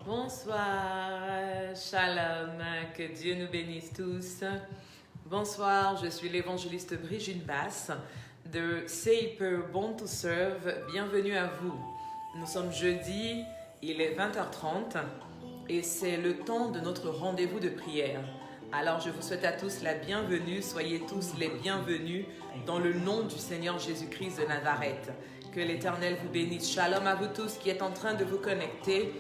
Bonsoir, shalom, que Dieu nous bénisse tous. Bonsoir, je suis l'évangéliste Brigitte Basse de Seiper Born to Serve. Bienvenue à vous. Nous sommes jeudi, il est 20h30 et c'est le temps de notre rendez-vous de prière. Alors je vous souhaite à tous la bienvenue, soyez tous les bienvenus dans le nom du Seigneur Jésus-Christ de Nazareth. Que l'Éternel vous bénisse. Shalom à vous tous qui êtes en train de vous connecter.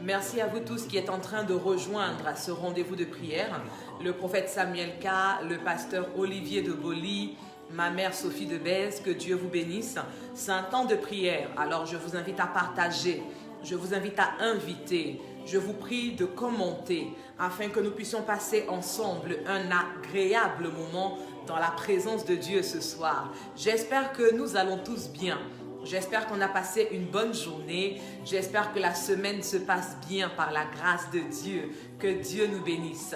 Merci à vous tous qui êtes en train de rejoindre à ce rendez-vous de prière. Le prophète Samuel K, le pasteur Olivier de Boli, ma mère Sophie de Bèze, que Dieu vous bénisse. C'est un temps de prière, alors je vous invite à partager, je vous invite à inviter, je vous prie de commenter afin que nous puissions passer ensemble un agréable moment dans la présence de Dieu ce soir. J'espère que nous allons tous bien. J'espère qu'on a passé une bonne journée. J'espère que la semaine se passe bien par la grâce de Dieu. Que Dieu nous bénisse.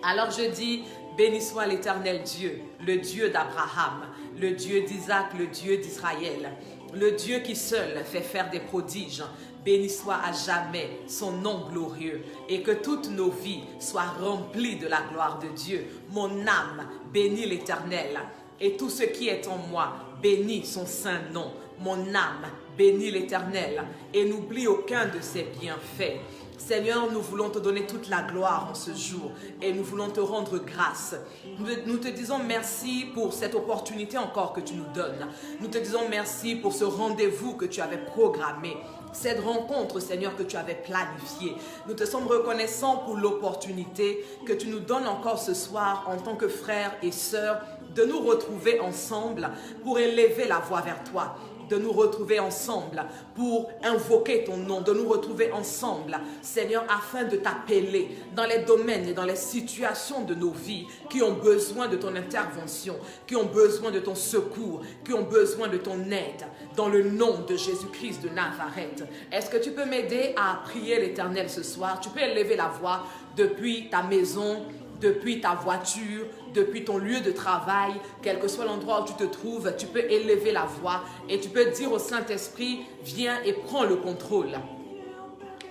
Alors je dis, béni soit l'Éternel Dieu, le Dieu d'Abraham, le Dieu d'Isaac, le Dieu d'Israël, le Dieu qui seul fait faire des prodiges. Béni soit à jamais son nom glorieux et que toutes nos vies soient remplies de la gloire de Dieu. Mon âme bénit l'Éternel et tout ce qui est en moi bénit son saint nom. Mon âme bénit l'Éternel et n'oublie aucun de ses bienfaits. Seigneur, nous voulons te donner toute la gloire en ce jour et nous voulons te rendre grâce. Nous te disons merci pour cette opportunité encore que tu nous donnes. Nous te disons merci pour ce rendez-vous que tu avais programmé. Cette rencontre, Seigneur, que tu avais planifiée. Nous te sommes reconnaissants pour l'opportunité que tu nous donnes encore ce soir en tant que frères et sœurs de nous retrouver ensemble pour élever la voix vers toi, de nous retrouver ensemble pour invoquer ton nom, de nous retrouver ensemble, Seigneur, afin de t'appeler dans les domaines et dans les situations de nos vies qui ont besoin de ton intervention, qui ont besoin de ton secours, qui ont besoin de ton aide, dans le nom de Jésus-Christ de Nazareth. Est-ce que tu peux m'aider à prier l'Éternel ce soir? Tu peux élever la voix depuis ta maison, depuis ta voiture, depuis ton lieu de travail, quel que soit l'endroit où tu te trouves, tu peux élever la voix et tu peux dire au Saint-Esprit, viens et prends le contrôle.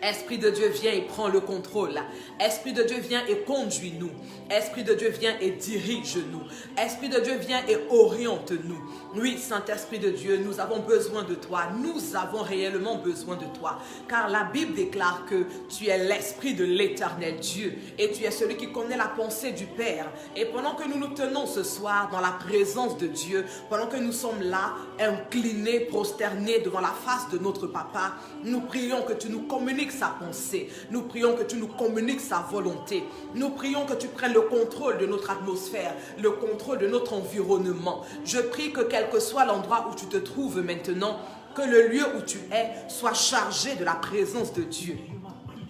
Esprit de Dieu, viens et prends le contrôle. Esprit de Dieu, viens et conduis-nous. Esprit de Dieu, viens et dirige-nous. Esprit de Dieu, viens et oriente-nous. Oui, Saint-Esprit de Dieu, nous avons besoin de toi. Nous avons réellement besoin de toi. Car la Bible déclare que tu es l'Esprit de l'Éternel Dieu. Et tu es celui qui connaît la pensée du Père. Et pendant que nous nous tenons ce soir dans la présence de Dieu, pendant que nous sommes là, inclinés, prosternés devant la face de notre Papa, nous prions que tu nous communiques sa pensée. Nous prions que tu nous communiques sa volonté. Nous prions que tu prennes le contrôle de notre atmosphère, le contrôle de notre environnement. Je prie que quel que soit l'endroit où tu te trouves maintenant, que le lieu où tu es soit chargé de la présence de Dieu.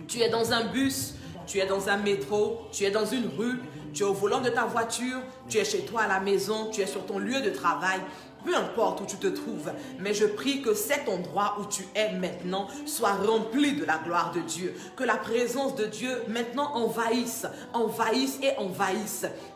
Tu es dans un bus, tu es dans un métro, tu es dans une rue, tu es au volant de ta voiture, tu es chez toi à la maison, tu es sur ton lieu de travail. Peu importe où tu te trouves, mais je prie que cet endroit où tu es maintenant soit rempli de la gloire de Dieu. Que la présence de Dieu maintenant envahisse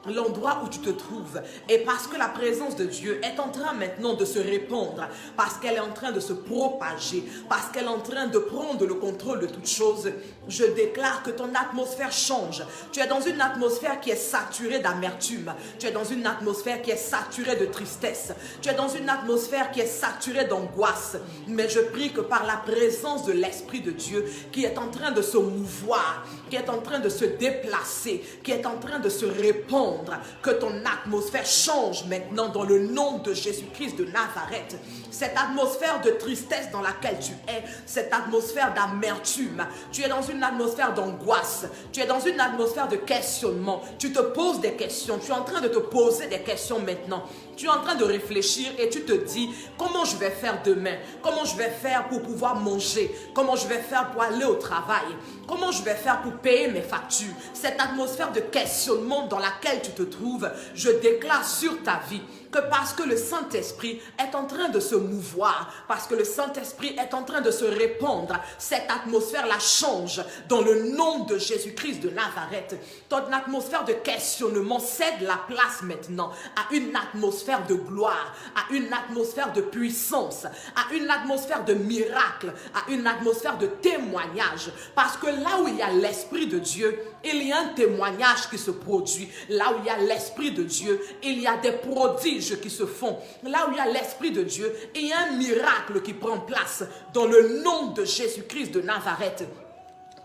l'endroit où tu te trouves. Et parce que la présence de Dieu est en train maintenant de se répandre, parce qu'elle est en train de se propager, parce qu'elle est en train de prendre le contrôle de toutes choses, je déclare que ton atmosphère change. Tu es dans une atmosphère qui est saturée d'amertume. Tu es dans une atmosphère qui est saturée de tristesse. Tu es dans une atmosphère qui est saturée d'angoisse. Mais je prie que par la présence de l'Esprit de Dieu qui est en train de se mouvoir, qui est en train de se déplacer, qui est en train de se répandre, que ton atmosphère change maintenant dans le nom de Jésus-Christ de Nazareth. Cette atmosphère de tristesse dans laquelle tu es, cette atmosphère d'amertume, tu es dans une atmosphère d'angoisse, tu es dans une atmosphère de questionnement, tu te poses des questions, tu es en train de te poser des questions maintenant. Tu es en train de réfléchir et tu te dis comment je vais faire demain, comment je vais faire pour pouvoir manger, comment je vais faire pour aller au travail, comment je vais faire pour payer mes factures. Cette atmosphère de questionnement dans laquelle tu te trouves, je déclare sur ta vie que parce que le Saint-Esprit est en train de se mouvoir, parce que le Saint-Esprit est en train de se répandre, cette atmosphère la change dans le nom de Jésus-Christ de Nazareth. Ton atmosphère de questionnement cède la place maintenant à une atmosphère de gloire, à une atmosphère de puissance, à une atmosphère de miracle, à une atmosphère de témoignage. Parce que là où il y a l'Esprit de Dieu, il y a un témoignage qui se produit. Là où il y a l'Esprit de Dieu, il y a des prodiges qui se font. Là où il y a l'Esprit de Dieu, il y a un miracle qui prend place dans le nom de Jésus-Christ de Nazareth.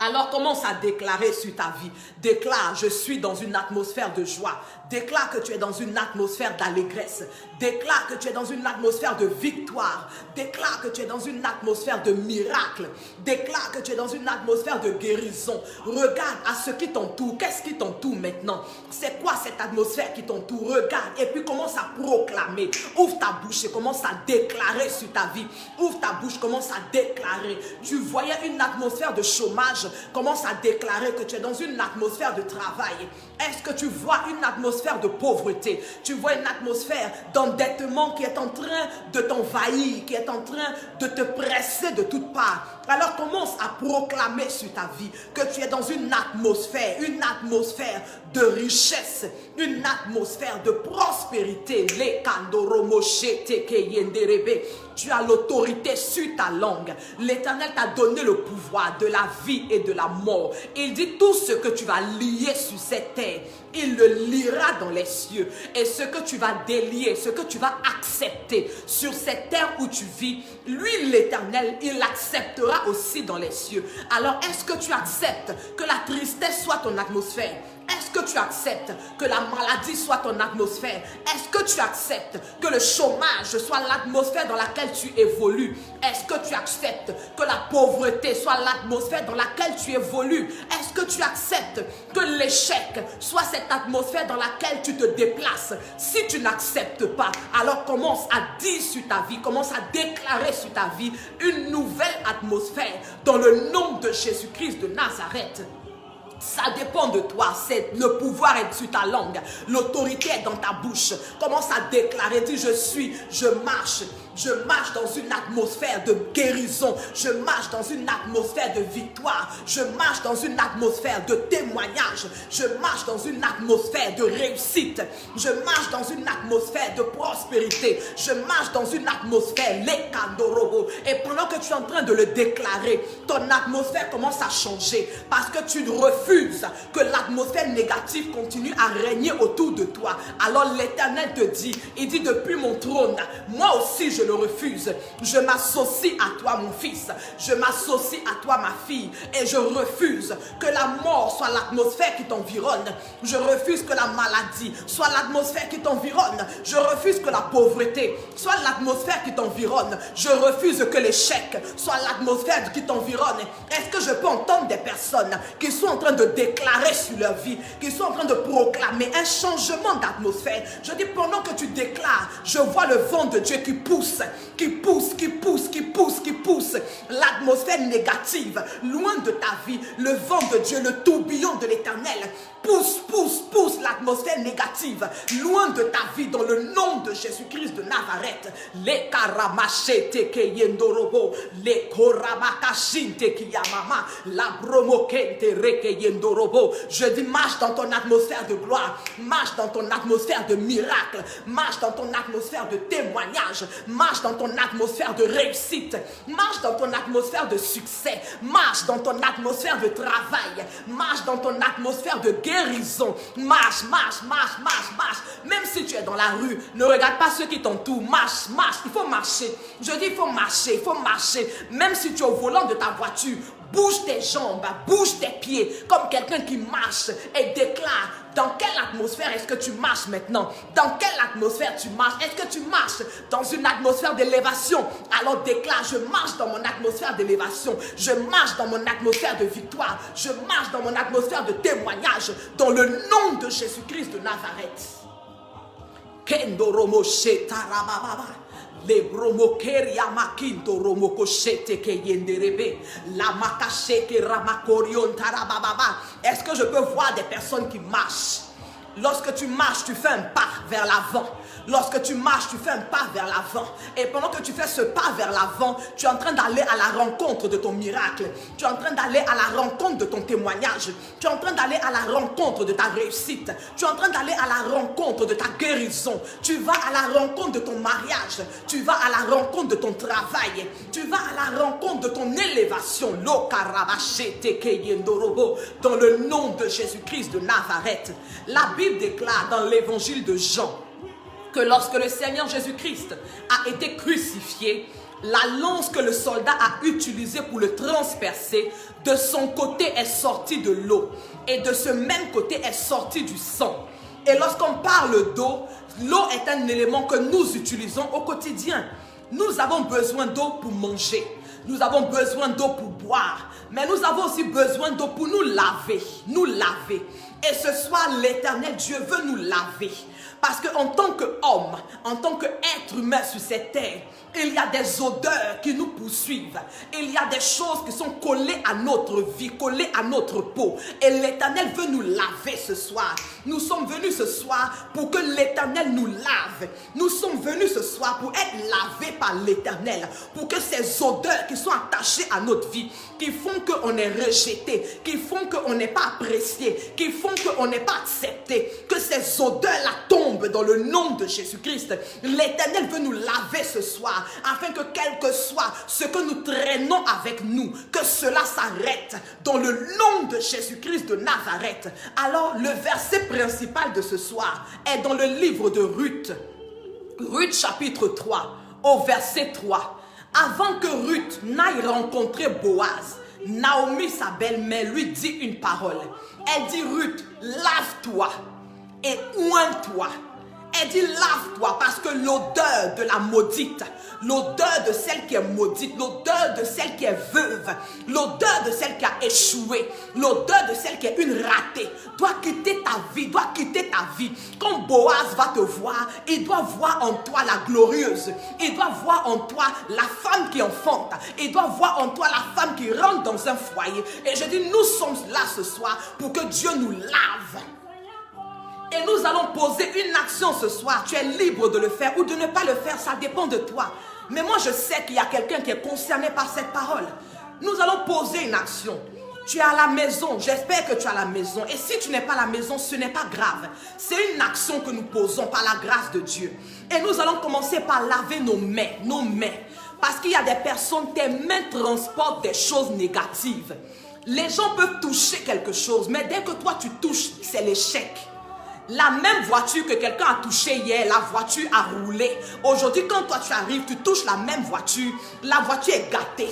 Alors commence à déclarer sur ta vie. Déclare, je suis dans une atmosphère de joie. Déclare que tu es dans une atmosphère d'allégresse. Déclare que tu es dans une atmosphère de victoire. Déclare que tu es dans une atmosphère de miracle. Déclare que tu es dans une atmosphère de guérison. Regarde à ce qui t'entoure. Qu'est-ce qui t'entoure maintenant? C'est quoi cette atmosphère qui t'entoure? Regarde et puis commence à proclamer. Ouvre ta bouche et commence à déclarer sur ta vie. Ouvre ta bouche, commence à déclarer. Tu voyais une atmosphère de chômage. Commence à déclarer que tu es dans une atmosphère de travail. Est-ce que tu vois une atmosphère de pauvreté? Tu vois une atmosphère d'endettement qui est en train de t'envahir, qui est en train de te presser de toutes parts. Alors commence à proclamer sur ta vie que tu es dans une atmosphère de richesse, une atmosphère de prospérité. Tu as l'autorité sur ta langue. L'Éternel t'a donné le pouvoir de la vie et de la mort. Il dit tout ce que tu vas lier sur cette terre, il le liera dans les cieux. Et ce que tu vas délier, ce que tu vas accepter sur cette terre où tu vis, lui l'Éternel, il l'acceptera aussi dans les cieux. Alors est-ce que tu acceptes que la tristesse soit ton atmosphère? Est-ce que tu acceptes que la maladie soit ton atmosphère? Est-ce que tu acceptes que le chômage soit l'atmosphère dans laquelle tu évolues? Est-ce que tu acceptes que la pauvreté soit l'atmosphère dans laquelle tu évolues? Est-ce que tu acceptes que l'échec soit cette atmosphère dans laquelle tu te déplaces? Si tu n'acceptes pas, alors commence à dire sur ta vie, commence à déclarer sur ta vie une nouvelle atmosphère dans le nom de Jésus-Christ de Nazareth. Ça dépend de toi, le pouvoir est sur ta langue, l'autorité est dans ta bouche. Commence à déclarer, dis je marche dans une atmosphère de guérison, je marche dans une atmosphère de victoire, je marche dans une atmosphère de témoignage, je marche dans une atmosphère de réussite, je marche dans une atmosphère de prospérité, je marche dans une atmosphère lekandorobo. Et pendant que tu es en train de le déclarer, ton atmosphère commence à changer parce que tu refuses que l'atmosphère négative continue à régner autour de toi. Alors l'Éternel te dit, il dit depuis mon trône, moi aussi je le refuse. Je m'associe à toi mon fils, je m'associe à toi ma fille et je refuse que la mort soit l'atmosphère qui t'environne. Je refuse que la maladie soit l'atmosphère qui t'environne. Je refuse que la pauvreté soit l'atmosphère qui t'environne. Je refuse que l'échec soit l'atmosphère qui t'environne. Est-ce que je peux entendre des personnes qui sont en train de déclarer sur leur vie, qui sont en train de proclamer un changement d'atmosphère? Je dis pendant que tu déclares, je vois le vent de Dieu qui pousse, l'atmosphère négative loin de ta vie. Le vent de Dieu, le tourbillon de l'Éternel pousse l'atmosphère négative loin de ta vie dans le nom de Jésus-Christ de Nazareth. Les karamachete ke yendorobo, les koramakashinte ki yamama, la bromokente reke yendorobo. Je dis marche dans ton atmosphère de gloire, marche dans ton atmosphère de miracle, marche dans ton atmosphère de témoignage, marche dans ton atmosphère de réussite, marche dans ton atmosphère de succès, marche dans ton atmosphère de travail, marche dans ton atmosphère de guérison. Marche. Même si tu es dans la rue, ne regarde pas ceux qui t'entourent. Marche. Il faut marcher. Je dis il faut marcher. Même si tu es au volant de ta voiture, bouge tes jambes, bouge tes pieds comme quelqu'un qui marche et déclare. Dans quelle atmosphère est-ce que tu marches maintenant? Dans quelle atmosphère tu marches? Est-ce que tu marches dans une atmosphère d'élévation? Alors déclare, je marche dans mon atmosphère d'élévation. Je marche dans mon atmosphère de victoire. Je marche dans mon atmosphère de témoignage. Dans le nom de Jésus-Christ de Nazareth. Kendoromo shetarababa. Les bromokeri amakinto romokoshete ke yenderebe la makasheke ramakorion tarababa. Est-ce que je peux voir des personnes qui marchent? Lorsque tu marches, tu fais un pas vers l'avant. Lorsque tu marches, tu fais un pas vers l'avant. Et pendant que tu fais ce pas vers l'avant, tu es en train d'aller à la rencontre de ton miracle. Tu es en train d'aller à la rencontre de ton témoignage. Tu es en train d'aller à la rencontre de ta réussite. Tu es en train d'aller à la rencontre de ta guérison. Tu vas à la rencontre de ton mariage. Tu vas à la rencontre de ton travail. Tu vas à la rencontre de ton élévation. Dans le nom de Jésus-Christ de Nazareth. La Bible déclare dans l'évangile de Jean que lorsque le Seigneur Jésus-Christ a été crucifié, la lance que le soldat a utilisée pour le transpercer, de son côté est sortie de l'eau et de ce même côté est sorti du sang. Et lorsqu'on parle d'eau, l'eau est un élément que nous utilisons au quotidien. Nous avons besoin d'eau pour manger. Nous avons besoin d'eau pour boire. Mais nous avons aussi besoin d'eau pour nous laver. Nous laver. Et ce soir, l'Éternel Dieu veut nous laver. Parce qu'en tant qu'homme, en tant qu'être humain sur cette terre, il y a des odeurs qui nous poursuivent. Il y a des choses qui sont collées à notre vie, collées à notre peau. Et l'Éternel veut nous laver ce soir. Nous sommes venus ce soir pour que l'Éternel nous lave. Nous sommes venus ce soir pour être lavés par l'Éternel. Pour que ces odeurs qui sont attachées à notre vie, qui font qu'on est rejeté, qui font qu'on n'est pas apprécié, qui font qu'on n'est pas accepté, que ces odeurs-là tombent dans le nom de Jésus-Christ. L'Éternel veut nous laver ce soir, afin que quel que soit ce que nous traînons avec nous, que cela s'arrête dans le nom de Jésus-Christ de Nazareth. Alors le verset principal de ce soir est dans le livre de Ruth. Ruth chapitre 3 au verset 3. Avant que Ruth n'aille rencontrer Boaz, Naomi, sa belle-mère, lui dit une parole. Elle dit: Ruth, lave-toi et oins-toi. Elle dit: lave-toi, parce que l'odeur de la maudite, l'odeur de celle qui est maudite, l'odeur de celle qui est veuve, l'odeur de celle qui a échoué, l'odeur de celle qui est une ratée, doit quitter ta vie, doit quitter ta vie. Quand Boaz va te voir, il doit voir en toi la glorieuse, il doit voir en toi la femme qui enfante, il doit voir en toi la femme qui rentre dans un foyer. Et je dis, nous sommes là ce soir pour que Dieu nous lave. Et nous allons poser une action ce soir. Tu es libre de le faire ou de ne pas le faire, ça dépend de toi. Mais moi je sais qu'il y a quelqu'un qui est concerné par cette parole. Nous allons poser une action. Tu es à la maison, j'espère que tu es à la maison. Et si tu n'es pas à la maison, ce n'est pas grave. C'est une action que nous posons par la grâce de Dieu. Et nous allons commencer par laver nos mains, nos mains. Parce qu'il y a des personnes, tes mains transportent des choses négatives. Les gens peuvent toucher quelque chose, mais dès que toi tu touches, c'est l'échec. La même voiture que quelqu'un a touché hier, la voiture a roulé. Aujourd'hui, quand toi tu arrives, tu touches la même voiture, la voiture est gâtée.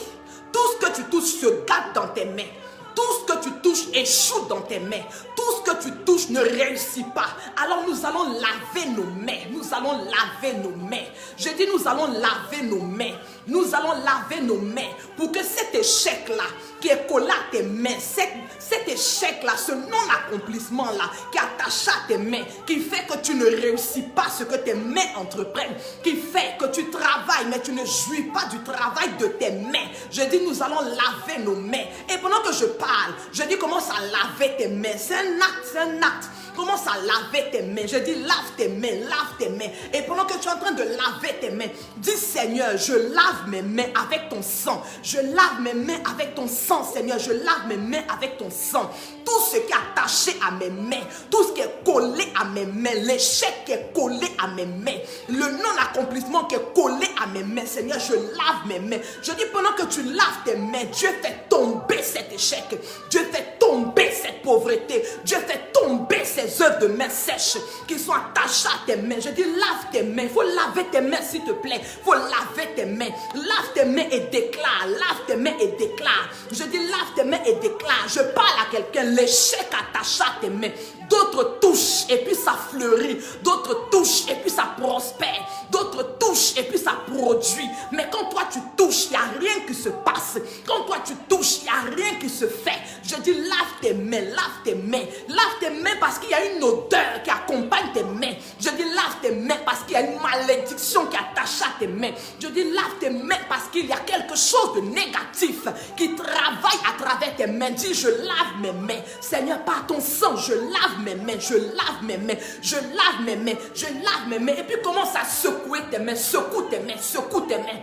Tout ce que tu touches se gâte dans tes mains. Tout ce que tu touches échoue dans tes mains. Tout ce que tu touches ne réussit pas. Alors nous allons laver nos mains. Nous allons laver nos mains. Je dis nous allons laver nos mains. Nous allons laver nos mains pour que cet échec-là qui est collé à tes mains, cet échec-là, ce non-accomplissement-là qui est attaché à tes mains, qui fait que tu ne réussis pas ce que tes mains entreprennent, qui fait que tu travailles mais tu ne jouis pas du travail de tes mains. Je dis nous allons laver nos mains. Et pendant que je parle, je dis commence à laver tes mains. C'est un acte, c'est un acte. Commence à laver tes mains. Je dis lave tes mains, lave tes mains. Et pendant que tu es en train de laver tes mains, dis Seigneur, je lave mes mains avec ton sang. Je lave mes mains avec ton sang, Seigneur. Je lave mes mains avec ton sang. Tout ce qui est attaché à mes mains, tout ce qui est collé à mes mains, l'échec qui est collé à mes mains, le non-accomplissement qui est collé à mes mains, Seigneur, je lave mes mains. Je dis pendant que tu laves tes mains, Dieu fait tomber cet échec. Dieu fait tomber cette pauvreté. Dieu fait tomber ces œuvres de mains sèches qui sont attachées à tes mains. Je dis lave tes mains. Il faut laver tes mains s'il te plaît. Il faut laver tes mains. Lave tes mains et déclare. Lave tes mains et déclare. Je dis lave tes mains et déclare. Je parle à quelqu'un. L'échec attaché à tes mains. D'autres touchent et puis ça fleurit. D'autres touchent et puis ça prospère. D'autres touchent et puis ça produit. Mais quand toi tu touches, il n'y a rien qui se passe. Quand toi tu touches, il n'y a rien qui se fait. Je dis lave tes mains, lave tes mains. Lave tes mains parce qu'il y a une odeur qui accompagne tes mains. Je dis lave tes mains parce qu'il y a une malédiction qui attache à tes mains. Je dis lave tes mains parce qu'il y a quelque chose de négatif qui travaille à travers tes mains. Dis je lave mes mains. Seigneur, par ton sang, je lave mes mains, je lave mes mains, je lave mes mains, je lave mes mains. Et puis commence à secouer tes mains, secoue tes mains, secoue tes mains.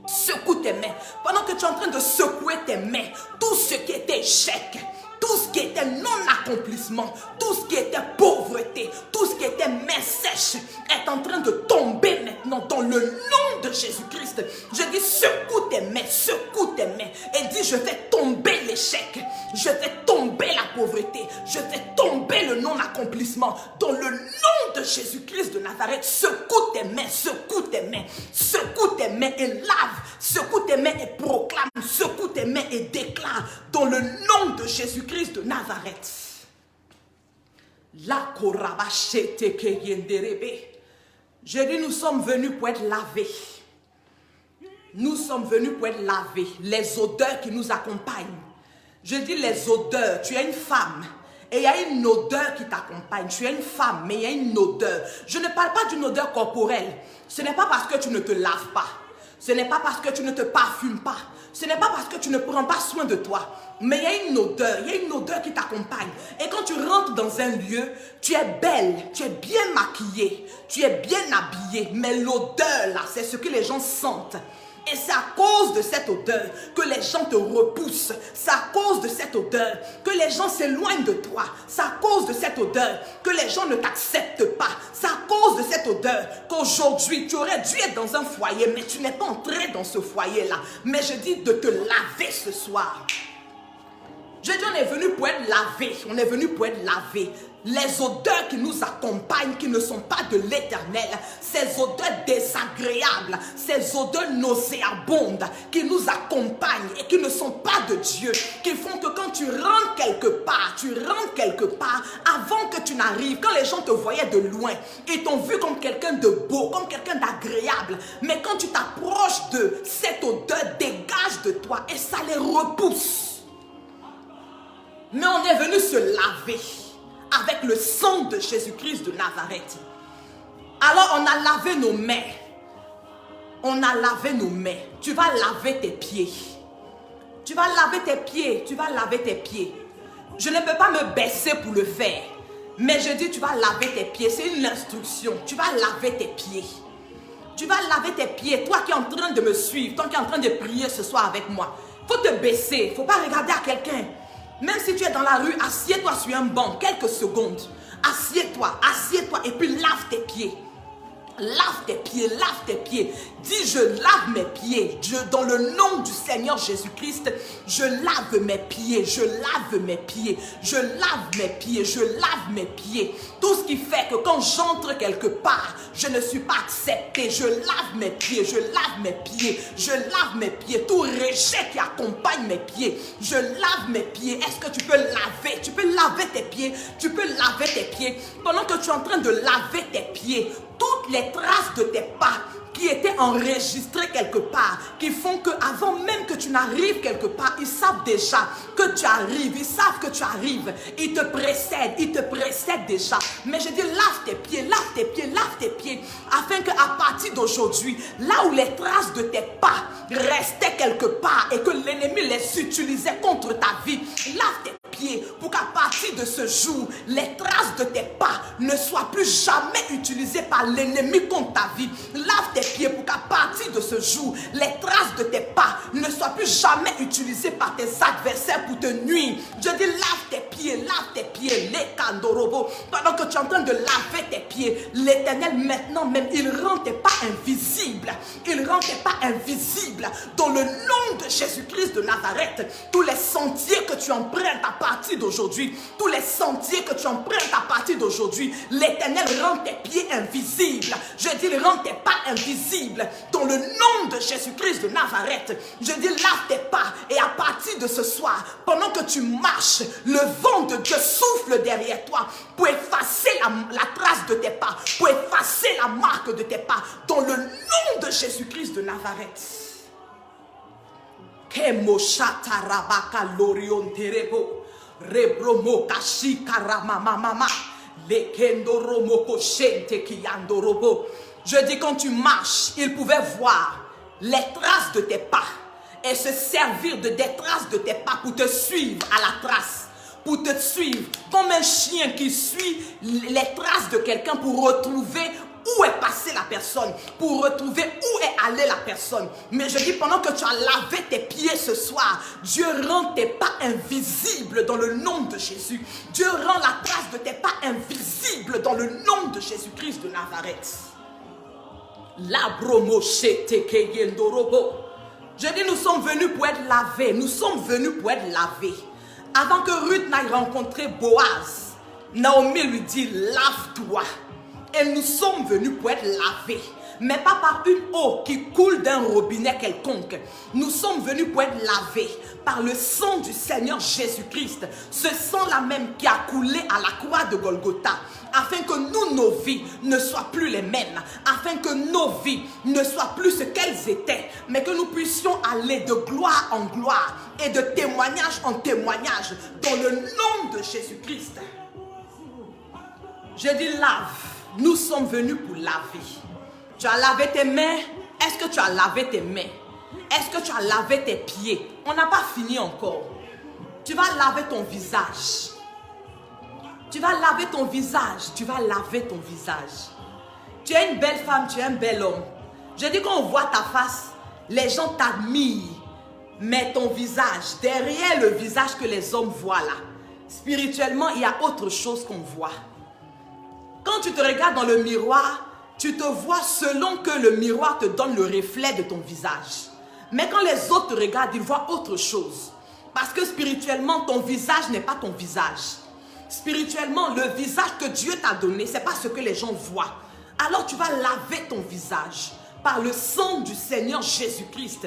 Secoue tes mains. Pendant que tu es en train de secouer tes mains, tout ce qui était échec, tout ce qui était non-accomplissement, tout ce qui était pauvreté, tout ce qui était main sèche est en train de tomber maintenant dans le nom de Jésus-Christ. Je dis secoue tes mains et dis je fais tomber l'échec, je fais tomber la pauvreté, je fais tomber le non-accomplissement dans le nom de Jésus-Christ de Nazareth. Secoue tes mains, secoue tes mains, secoue tes mains et lave, secoue tes mains et proclame, secoue tes mains et déclare dans le nom de Jésus-Christ de Nazareth. La korabashete keyenderebe. Je dis nous sommes venus pour être lavés. Nous sommes venus pour être lavés. Les odeurs qui nous accompagnent. Je dis les odeurs. Tu es une femme. Et il y a une odeur qui t'accompagne. Tu es une femme, mais il y a une odeur. Je ne parle pas d'une odeur corporelle. Ce n'est pas parce que tu ne te laves pas. Ce n'est pas parce que tu ne te parfumes pas. Ce n'est pas parce que tu ne prends pas soin de toi. Mais il y a une odeur qui t'accompagne. Et quand tu rentres dans un lieu, tu es belle, tu es bien maquillée, tu es bien habillée. Mais l'odeur là, c'est ce que les gens sentent. Et c'est à cause de cette odeur que les gens te repoussent. C'est à cause de cette odeur que les gens s'éloignent de toi. C'est à cause de cette odeur que les gens ne t'acceptent pas. C'est à cause de cette odeur qu'aujourd'hui, tu aurais dû être dans un foyer, mais tu n'es pas entré dans ce foyer-là. Mais je dis de te laver ce soir. Je dis on est venu pour être lavé. On est venu pour être lavé. Les odeurs qui nous accompagnent, qui ne sont pas de l'Éternel, ces odeurs désagréables, ces odeurs nauséabondes qui nous accompagnent et qui ne sont pas de Dieu, qui font que quand tu rentres quelque part, avant que tu n'arrives, quand les gens te voyaient de loin, ils t'ont vu comme quelqu'un de beau, comme quelqu'un d'agréable, mais quand tu t'approches d'eux, cette odeur dégage de toi et ça les repousse. Mais on est venu se laver avec le sang de Jésus-Christ de Nazareth. Alors on a lavé nos mains. On a lavé nos mains. Tu vas laver tes pieds. Tu vas laver tes pieds. Tu vas laver tes pieds. Je ne peux pas me baisser pour le faire. Mais je dis tu vas laver tes pieds. C'est une instruction. Tu vas laver tes pieds. Tu vas laver tes pieds. Toi qui es en train de me suivre, toi qui es en train de prier ce soir avec moi, il faut te baisser. Il ne faut pas regarder à quelqu'un. Même si tu es dans la rue, assieds-toi sur un banc, quelques secondes. Assieds-toi et puis lave tes pieds. Lave tes pieds, lave tes pieds. Dis, je lave mes pieds. Dans le nom du Seigneur Jésus-Christ, je lave mes pieds, je lave mes pieds, je lave mes pieds, je lave mes pieds. Tout ce qui fait que quand j'entre quelque part, je ne suis pas accepté. Je lave mes pieds, je lave mes pieds, je lave mes pieds. Tout rejet qui accompagne mes pieds, je lave mes pieds. Est-ce que tu peux laver? Tu peux laver tes pieds, tu peux laver tes pieds. Pendant que tu es en train de laver tes pieds, toutes les traces de tes pas qui étaient enregistrées quelque part, qui font que avant même que tu n'arrives quelque part, ils savent déjà que tu arrives, ils savent que tu arrives, ils te précèdent déjà. Mais je dis lave tes pieds, lave tes pieds, lave tes pieds, afin qu'à partir d'aujourd'hui, là où les traces de tes pas restaient quelque part et que l'ennemi les utilisait contre ta vie, lave tes pieds pour qu'à partir de ce jour, les traces de tes pas ne soient plus jamais utilisées par l'ennemi contre ta vie. Lave tes pieds pour qu'à partir de ce jour, les traces de tes pas ne soient plus jamais utilisées par tes adversaires pour te nuire. Je dis lave tes pieds, les kandorobo. Pendant que tu es en train de laver tes pieds, l'Éternel maintenant même, il rend tes pas invisibles. Il rend tes pas invisibles dans le nom de Jésus-Christ de Nazareth. Tous les sentiers que tu empruntes à partir d'aujourd'hui, tous les sentiers que tu empruntes à partir d'aujourd'hui, l'Éternel rend tes pieds invisibles. Je dis, il rend tes pas invisibles dans le nom de Jésus-Christ de Nazareth. Je dis, lave tes pas et à partir de ce soir, pendant que tu marches, le vent de Dieu souffle derrière toi pour effacer la trace de tes pas, pour effacer la marque de tes pas dans le nom de Jésus-Christ de Nazareth. Kemoshata rabaka lorion terebo. Rebromo kashika ramamamama. Lekendo romoko shente kiyando robo. Je dis quand tu marches, ils pouvaient voir les traces de tes pas et se servir de des traces de tes pas pour te suivre à la trace. Pour te suivre comme un chien qui suit les traces de quelqu'un pour retrouver où est passée la personne, pour retrouver où est allée la personne. Mais je dis, pendant que tu as lavé tes pieds ce soir, Dieu rend tes pas invisibles dans le nom de Jésus. Dieu rend la trace de tes pas invisible dans le nom de Jésus-Christ de Nazareth. Je dis, nous sommes venus pour être lavés. Nous sommes venus pour être lavés. Avant que Ruth n'aille rencontrer Boaz, Naomi lui dit, lave-toi. Et nous sommes venus pour être lavés. Mais pas par une eau qui coule d'un robinet quelconque. Nous sommes venus pour être lavés par le sang du Seigneur Jésus-Christ. Ce sang-là même qui a coulé à la croix de Golgotha. Afin que nous, nos vies ne soient plus les mêmes. Afin que nos vies ne soient plus ce qu'elles étaient. Mais que nous puissions aller de gloire en gloire et de témoignage en témoignage dans le nom de Jésus-Christ. Je dis lave. Nous sommes venus pour laver. Tu as lavé tes mains. Est-ce que tu as lavé tes mains? Est-ce que tu as lavé tes pieds? On n'a pas fini encore. Tu vas laver ton visage. Tu vas laver ton visage. Tu vas laver ton visage. Tu es une belle femme, tu es un bel homme. Je dis quand on voit ta face, les gens t'admirent. Mais ton visage, derrière le visage que les hommes voient là, spirituellement, il y a autre chose qu'on voit. Quand tu te regardes dans le miroir, tu te vois selon que le miroir te donne le reflet de ton visage. Mais quand les autres te regardent, ils voient autre chose. Parce que spirituellement, ton visage n'est pas ton visage. Spirituellement, le visage que Dieu t'a donné, ce n'est pas ce que les gens voient. Alors tu vas laver ton visage par le sang du Seigneur Jésus-Christ.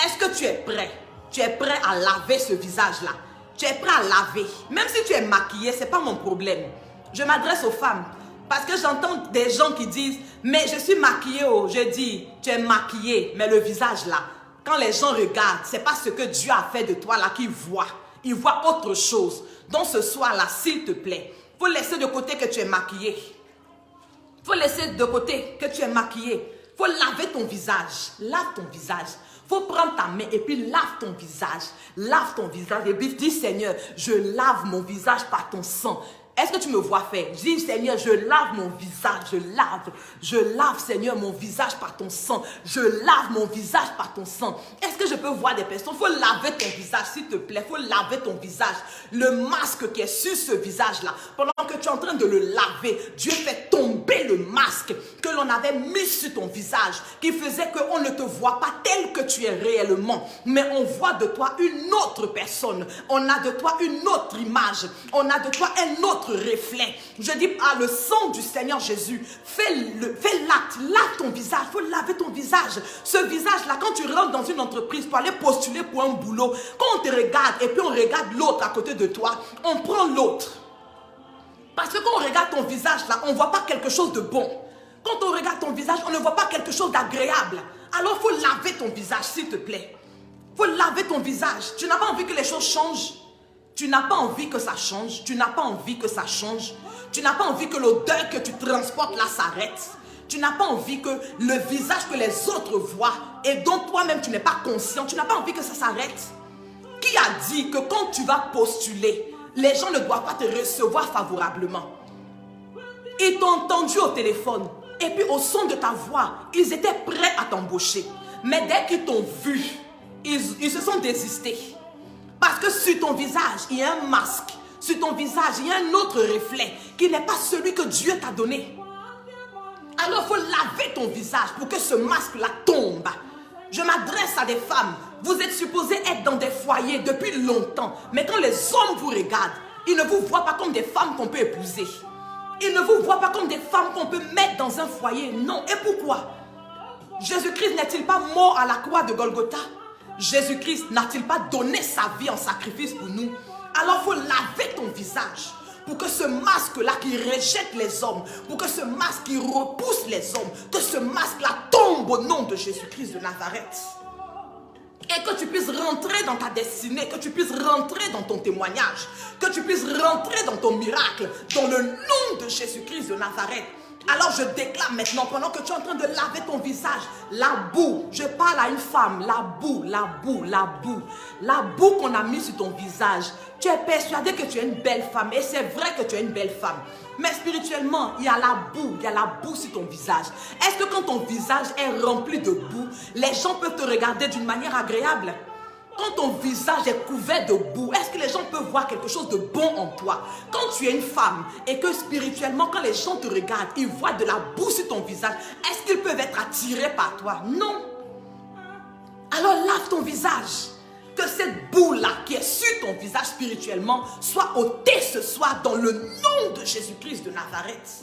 Est-ce que tu es prêt? Tu es prêt à laver ce visage-là? Tu es prêt à laver? Même si tu es maquillée, ce n'est pas mon problème. Je m'adresse aux femmes. Parce que j'entends des gens qui disent, mais je suis maquillée. Oh. Je dis, tu es maquillée, mais le visage là, quand les gens regardent, ce n'est pas ce que Dieu a fait de toi là qu'ils voient. Ils voient autre chose. Donc ce soir là, s'il te plaît, il faut laisser de côté que tu es maquillée. Il faut laisser de côté que tu es maquillée. Il faut laver ton visage. Lave ton visage. Il faut prendre ta main et puis lave ton visage. Lave ton visage et puis dis, Seigneur, je lave mon visage par ton sang. Est-ce que tu me vois faire? Je dis, Seigneur, je lave mon visage, je lave, Seigneur, mon visage par ton sang. Je lave mon visage par ton sang. Est-ce que je peux voir des personnes? Il faut laver ton visage, s'il te plaît. Il faut laver ton visage. Le masque qui est sur ce visage-là, pendant que tu es en train de le laver, Dieu fait tomber le masque que l'on avait mis sur ton visage, qui faisait qu'on ne te voit pas tel que tu es réellement, mais on voit de toi une autre personne. On a de toi une autre image. On a de toi un autre reflet. Je dis par le sang du Seigneur Jésus, fais l'acte, lave ton visage, il faut laver ton visage. Ce visage-là, quand tu rentres dans une entreprise pour aller postuler pour un boulot, quand on te regarde et puis on regarde l'autre à côté de toi, on prend l'autre. Parce que quand on regarde ton visage là, on ne voit pas quelque chose de bon. Quand on regarde ton visage, on ne voit pas quelque chose d'agréable. Alors il faut laver ton visage, s'il te plaît. Il faut laver ton visage. Tu n'as pas envie que les choses changent. Tu n'as pas envie que ça change. Tu n'as pas envie que ça change. Tu n'as pas envie que l'odeur que tu transportes là s'arrête. Tu n'as pas envie que le visage que les autres voient et dont toi-même tu n'es pas conscient, tu n'as pas envie que ça s'arrête. Qui a dit que quand tu vas postuler, les gens ne doivent pas te recevoir favorablement? Ils t'ont entendu au téléphone et puis au son de ta voix, ils étaient prêts à t'embaucher. Mais dès qu'ils t'ont vu, ils se sont désistés. Parce que sur ton visage, il y a un masque. Sur ton visage, il y a un autre reflet qui n'est pas celui que Dieu t'a donné. Alors il faut laver ton visage pour que ce masque-là tombe. Je m'adresse à des femmes. Vous êtes supposées être dans des foyers depuis longtemps. Mais quand les hommes vous regardent, ils ne vous voient pas comme des femmes qu'on peut épouser. Ils ne vous voient pas comme des femmes qu'on peut mettre dans un foyer. Non. Et pourquoi? Jésus-Christ n'est-il pas mort à la croix de Golgotha? Jésus-Christ n'a-t-il pas donné sa vie en sacrifice pour nous? Alors il faut laver ton visage pour que ce masque-là qui rejette les hommes, pour que ce masque qui repousse les hommes, que ce masque-là tombe au nom de Jésus-Christ de Nazareth. Et que tu puisses rentrer dans ta destinée, que tu puisses rentrer dans ton témoignage, que tu puisses rentrer dans ton miracle, dans le nom de Jésus-Christ de Nazareth. Alors je déclare maintenant, pendant que tu es en train de laver ton visage, la boue, je parle à une femme, la boue qu'on a mis sur ton visage. Tu es persuadé que tu es une belle femme et c'est vrai que tu es une belle femme. Mais spirituellement, il y a la boue sur ton visage. Est-ce que quand ton visage est rempli de boue, les gens peuvent te regarder d'une manière agréable? Quand ton visage est couvert de boue, est-ce que les gens peuvent voir quelque chose de bon en toi? Quand tu es une femme et que spirituellement, quand les gens te regardent, ils voient de la boue sur ton visage, est-ce qu'ils peuvent être attirés par toi? Non. Alors lave ton visage. Que cette boue-là qui est sur ton visage spirituellement soit ôtée ce soir dans le nom de Jésus-Christ de Nazareth.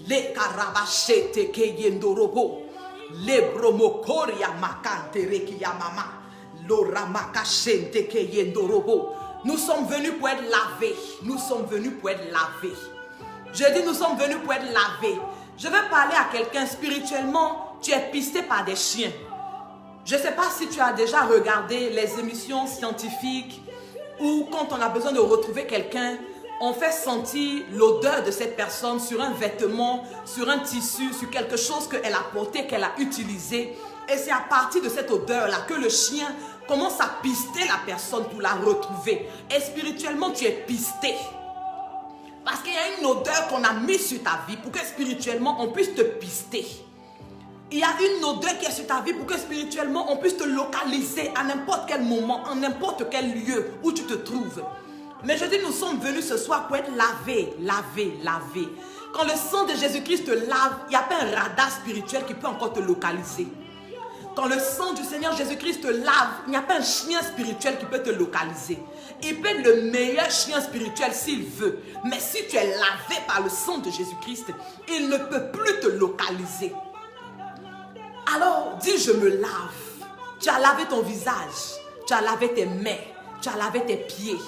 Les karabachete keyendorobo, les bromokoria makante rekiyamama, l'oramakashente keyendorobo. Nous sommes venus pour être lavés. Nous sommes venus pour être lavés. Je dis nous sommes venus pour être lavés. Je vais parler à quelqu'un spirituellement. Tu es pisté par des chiens. Je ne sais pas si tu as déjà regardé les émissions scientifiques où quand on a besoin de retrouver quelqu'un, on fait sentir l'odeur de cette personne sur un vêtement, sur un tissu, sur quelque chose qu'elle a porté, qu'elle a utilisé. Et c'est à partir de cette odeur-là que le chien commence à pister la personne pour la retrouver. Et spirituellement, tu es pisté. Parce qu'il y a une odeur qu'on a mise sur ta vie pour que spirituellement, on puisse te pister. Il y a une odeur qui est sur ta vie pour que spirituellement, on puisse te localiser à n'importe quel moment, en n'importe quel lieu où tu te trouves. Mais je dis, nous sommes venus ce soir pour être lavés. Quand le sang de Jésus-Christ te lave, il n'y a pas un radar spirituel qui peut encore te localiser. Quand le sang du Seigneur Jésus-Christ te lave, il n'y a pas un chien spirituel qui peut te localiser. Il peut être le meilleur chien spirituel s'il veut. Mais si tu es lavé par le sang de Jésus-Christ, il ne peut plus te localiser. Alors, dis, je me lave. Tu as lavé ton visage, tu as lavé tes mains, tu as lavé tes pieds.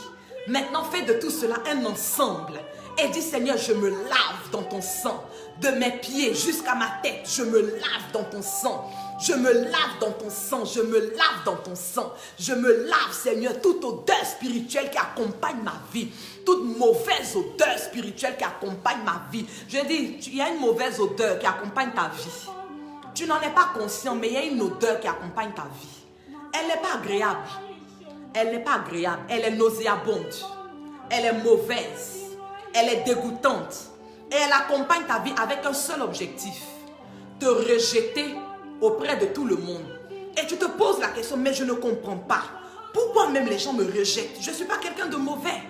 Maintenant, fais de tout cela un ensemble. Et dis, Seigneur, je me lave dans ton sang. De mes pieds jusqu'à ma tête, je me lave dans ton sang. Je me lave dans ton sang, je me lave dans ton sang. Je me lave, Seigneur, toute odeur spirituelle qui accompagne ma vie. Toute mauvaise odeur spirituelle qui accompagne ma vie. Je dis, il y a une mauvaise odeur qui accompagne ta vie. Tu n'en es pas conscient, mais il y a une odeur qui accompagne ta vie. Elle n'est pas agréable. Elle n'est pas agréable. Elle est nauséabonde. Elle est mauvaise. Elle est dégoûtante. Et elle accompagne ta vie avec un seul objectif. Te rejeter auprès de tout le monde. Et tu te poses la question, mais je ne comprends pas. Pourquoi même les gens me rejettent? Je ne suis pas quelqu'un de mauvais.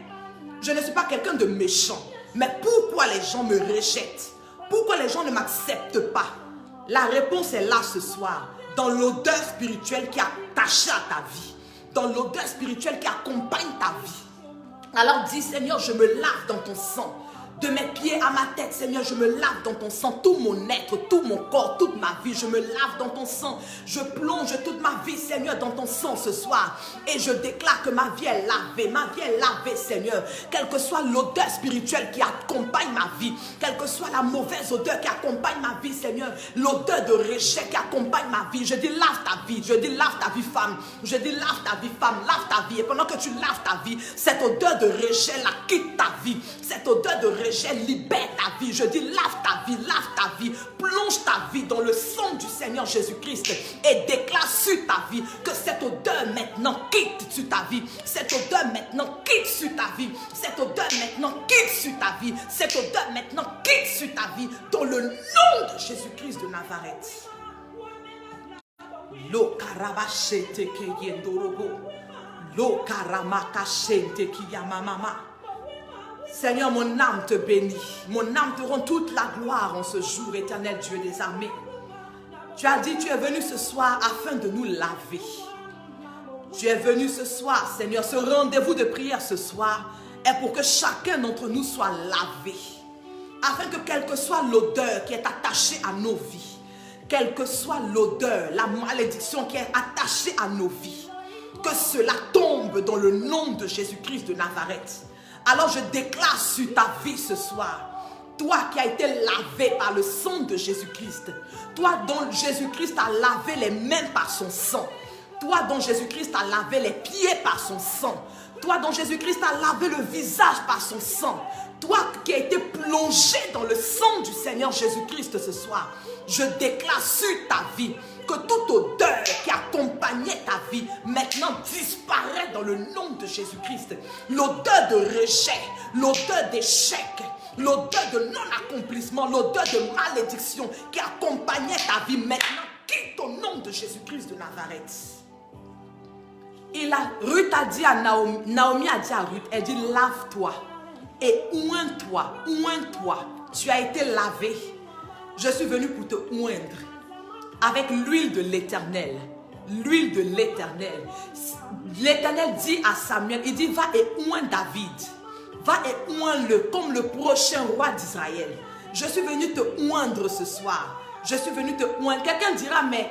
Je ne suis pas quelqu'un de méchant. Mais pourquoi les gens me rejettent? Pourquoi les gens ne m'acceptent pas? La réponse est là ce soir, dans l'odeur spirituelle qui est attachée à ta vie, dans l'odeur spirituelle qui accompagne ta vie. Alors dis, Seigneur, je me lave dans ton sang. De mes pieds à ma tête, Seigneur, je me lave dans ton sang, tout mon être, tout mon corps, toute ma vie, je me lave dans ton sang. Je plonge toute ma vie, Seigneur, dans ton sang ce soir. Et je déclare que ma vie est lavée, Seigneur. Quelle que soit l'odeur spirituelle qui accompagne ma vie, quelle que soit la mauvaise odeur qui accompagne ma vie, Seigneur, l'odeur de rejet qui accompagne ma vie, je dis lave ta vie, je dis lave ta vie femme, je dis lave ta vie femme, lave ta vie. Et pendant que tu laves ta vie, cette odeur de rejet là quitte ta vie, cette odeur de rejet libère ta vie. Je dis lave ta vie, plonge ta vie dans le sang du Seigneur Jésus-Christ et déclare sur ta vie que cette odeur maintenant quitte sur ta vie, cette odeur maintenant quitte sur ta vie, cette odeur maintenant quitte sur ta vie, cette odeur maintenant quitte sur ta vie dans le nom de Jésus-Christ de Nazareth. Lo karabashete keyendorobo, lo karamakashente kiyamamama. Seigneur, mon âme te bénit. Mon âme te rend toute la gloire en ce jour, éternel Dieu des armées. Tu as dit, tu es venu ce soir afin de nous laver. Tu es venu ce soir, Seigneur. Ce rendez-vous de prière ce soir est pour que chacun d'entre nous soit lavé. Afin que quelle que soit l'odeur qui est attachée à nos vies, quelle que soit l'odeur, la malédiction qui est attachée à nos vies, que cela tombe dans le nom de Jésus-Christ de Nazareth. Alors je déclare sur ta vie ce soir, toi qui as été lavé par le sang de Jésus-Christ, toi dont Jésus-Christ a lavé les mains par son sang, Toi dont Jésus-Christ a lavé les pieds par son sang. Toi dont Jésus-Christ a lavé le visage par son sang. Toi qui as été plongé dans le sang du Seigneur Jésus-Christ ce soir. Je déclare sur ta vie que toute odeur qui accompagnait ta vie maintenant disparaît dans le nom de Jésus-Christ. L'odeur de rejet, l'odeur d'échec, l'odeur de non-accomplissement, l'odeur de malédiction qui accompagnait ta vie maintenant quitte au nom de Jésus-Christ de Nazareth. Ruth a dit à Naomi, Naomi a dit à Ruth, elle dit lave-toi et oins-toi, oins-toi. Tu as été lavé. Je suis venue pour te oindre avec l'huile de l'Éternel. L'huile de l'Éternel. L'Éternel dit à Samuel, il dit va et oins David. Va et oins-le comme le prochain roi d'Israël. Je suis venue te oindre ce soir. Je suis venue te oindre. Quelqu'un dira mais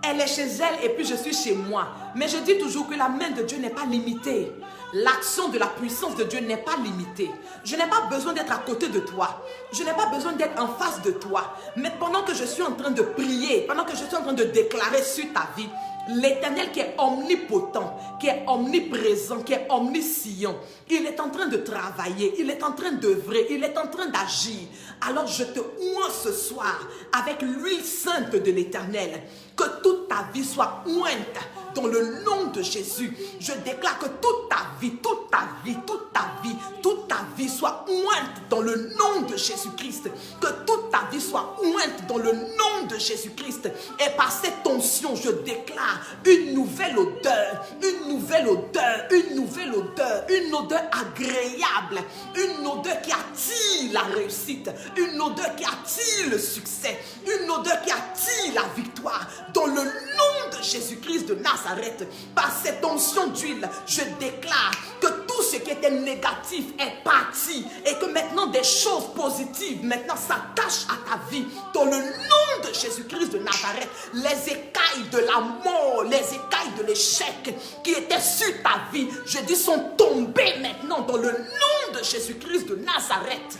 elle est chez elle et puis je suis chez moi. Mais je dis toujours que la main de Dieu n'est pas limitée. L'action de la puissance de Dieu n'est pas limitée. Je n'ai pas besoin d'être à côté de toi. Je n'ai pas besoin d'être en face de toi. Mais pendant que je suis en train de prier, pendant que je suis en train de déclarer sur ta vie, l'Éternel qui est omnipotent, qui est omniprésent, qui est omniscient, il est en train de travailler, il est en train d'œuvrer, il est en train d'agir. Alors je te oins ce soir avec l'huile sainte de l'Éternel. Que toute ta vie soit ointe dans le nom de Jésus. Je déclare que toute ta vie, toute ta vie, toute ta vie, toute ta vie soit ointe dans le nom de Jésus-Christ. Que toute ta vie soit ointe dans le nom de Jésus-Christ. Et par cette onction, je déclare une nouvelle odeur, une nouvelle odeur, une nouvelle odeur, une odeur agréable, une odeur qui attire la réussite, une odeur qui attire le succès, une odeur qui attire la victoire. Dans le nom de Jésus-Christ de Nazareth, par cette onction d'huile, je déclare que tout ce qui était négatif est parti et que maintenant des choses positives maintenant s'attachent à ta vie. Dans le nom de Jésus-Christ de Nazareth, les écailles de la mort, les écailles de l'échec qui étaient sur ta vie, je dis sont tombées maintenant dans le nom de Jésus-Christ de Nazareth.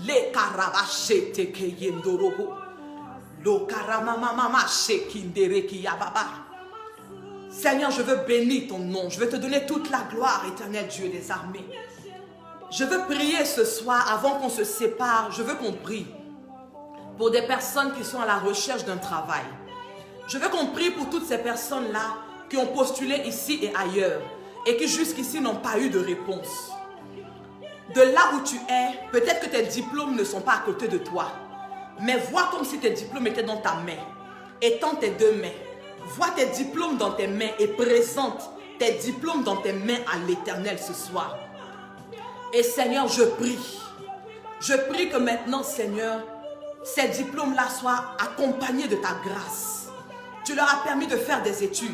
Les carabachete que yendorobo. Seigneur, je veux bénir ton nom. Je veux te donner toute la gloire, éternel Dieu des armées. Je veux prier ce soir, avant qu'on se sépare, je veux qu'on prie pour des personnes qui sont à la recherche d'un travail. Je veux qu'on prie pour toutes ces personnes-là qui ont postulé ici et ailleurs et qui jusqu'ici n'ont pas eu de réponse. De là où tu es, peut-être que tes diplômes ne sont pas à côté de toi. Mais vois comme si tes diplômes étaient dans ta main. Étends tes deux mains. Vois tes diplômes dans tes mains et présente tes diplômes dans tes mains à l'Éternel ce soir. Et Seigneur, je prie. Je prie que maintenant, Seigneur, ces diplômes-là soient accompagnés de ta grâce. Tu leur as permis de faire des études.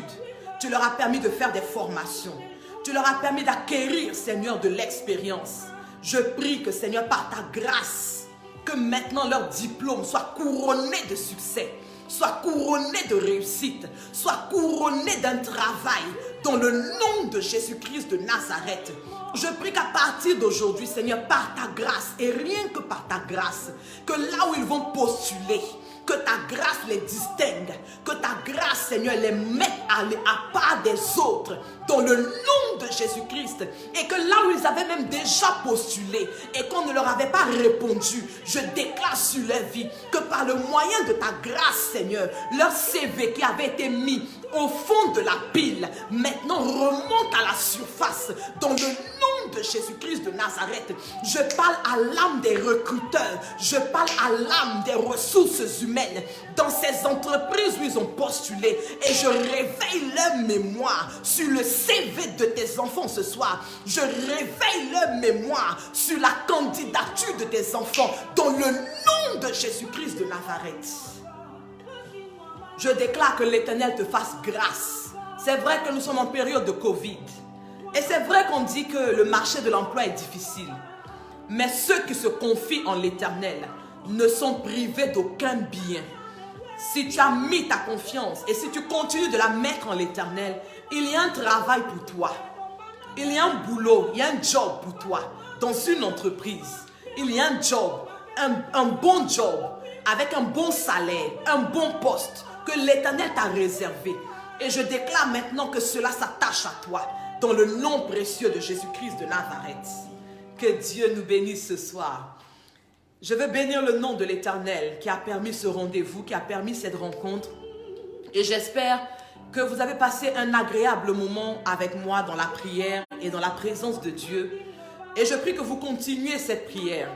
Tu leur as permis de faire des formations. Tu leur as permis d'acquérir, Seigneur, de l'expérience. Je prie que, Seigneur, par ta grâce, que maintenant leur diplôme soit couronné de succès, soit couronné de réussite, soit couronné d'un travail dans le nom de Jésus-Christ de Nazareth. Je prie qu'à partir d'aujourd'hui, Seigneur, par ta grâce et rien que par ta grâce, que là où ils vont postuler, que ta grâce les distingue, que ta grâce, Seigneur, les mette à part des autres dans le nom de Jésus-Christ. Et que là où ils avaient même déjà postulé et qu'on ne leur avait pas répondu, je déclare sur leur vie que par le moyen de ta grâce, Seigneur, leur CV qui avait été mis au fond de la pile, maintenant remonte à la surface dans le nom de Jésus-Christ de Nazareth. Je parle à l'âme des recruteurs, je parle à l'âme des ressources humaines dans ces entreprises où ils ont postulé et je réveille leur mémoire sur le CV de tes enfants ce soir. Je réveille leur mémoire sur la candidature de tes enfants dans le nom de Jésus-Christ de Nazareth. Je déclare que l'Éternel te fasse grâce. C'est vrai que nous sommes en période de Covid. Et c'est vrai qu'on dit que le marché de l'emploi est difficile. Mais ceux qui se confient en l'Éternel ne sont privés d'aucun bien. Si tu as mis ta confiance et si tu continues de la mettre en l'Éternel, il y a un travail pour toi. Il y a un boulot, il y a un job pour toi dans une entreprise. Il y a un job, un bon job avec un bon salaire, un bon poste que l'Éternel t'a réservé. Et je déclare maintenant que cela s'attache à toi, dans le nom précieux de Jésus-Christ de Nazareth. Que Dieu nous bénisse ce soir. Je veux bénir le nom de l'Éternel qui a permis ce rendez-vous, qui a permis cette rencontre. Et j'espère que vous avez passé un agréable moment avec moi dans la prière et dans la présence de Dieu. Et je prie que vous continuiez cette prière.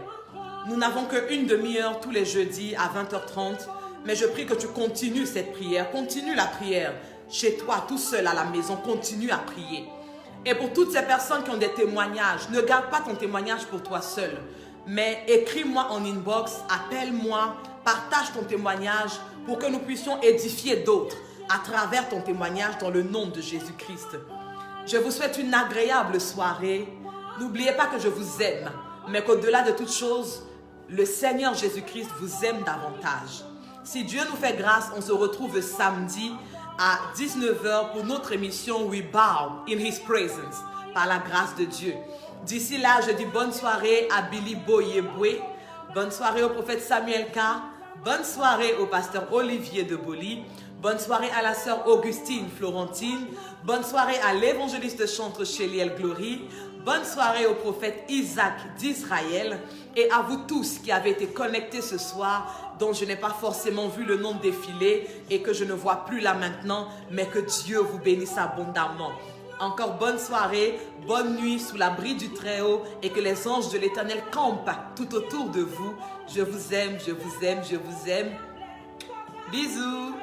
Nous n'avons qu'une demi-heure tous les jeudis à 20h30, mais je prie que tu continues cette prière. Continue la prière chez toi, tout seul à la maison. Continue à prier. Et pour toutes ces personnes qui ont des témoignages, ne garde pas ton témoignage pour toi seul, mais écris-moi en inbox, appelle-moi, partage ton témoignage pour que nous puissions édifier d'autres à travers ton témoignage dans le nom de Jésus-Christ. Je vous souhaite une agréable soirée. N'oubliez pas que je vous aime, mais qu'au-delà de toutes choses, le Seigneur Jésus-Christ vous aime davantage. Si Dieu nous fait grâce, on se retrouve samedi à 19h pour notre émission We Bow in His Presence, par la grâce de Dieu. D'ici là, je dis bonne soirée à Billy Boyeboué, bonne soirée au prophète Samuel K, bonne soirée au pasteur Olivier de Boli, bonne soirée à la sœur Augustine Florentine, bonne soirée à l'évangéliste chantre Chéliel Glory, bonne soirée au prophète Isaac d'Israël et à vous tous qui avez été connectés ce soir, dont je n'ai pas forcément vu le nom défiler et que je ne vois plus là maintenant, mais que Dieu vous bénisse abondamment. Encore bonne soirée, bonne nuit sous l'abri du Très-Haut et que les anges de l'Éternel campent tout autour de vous. Je vous aime, je vous aime, je vous aime. Bisous.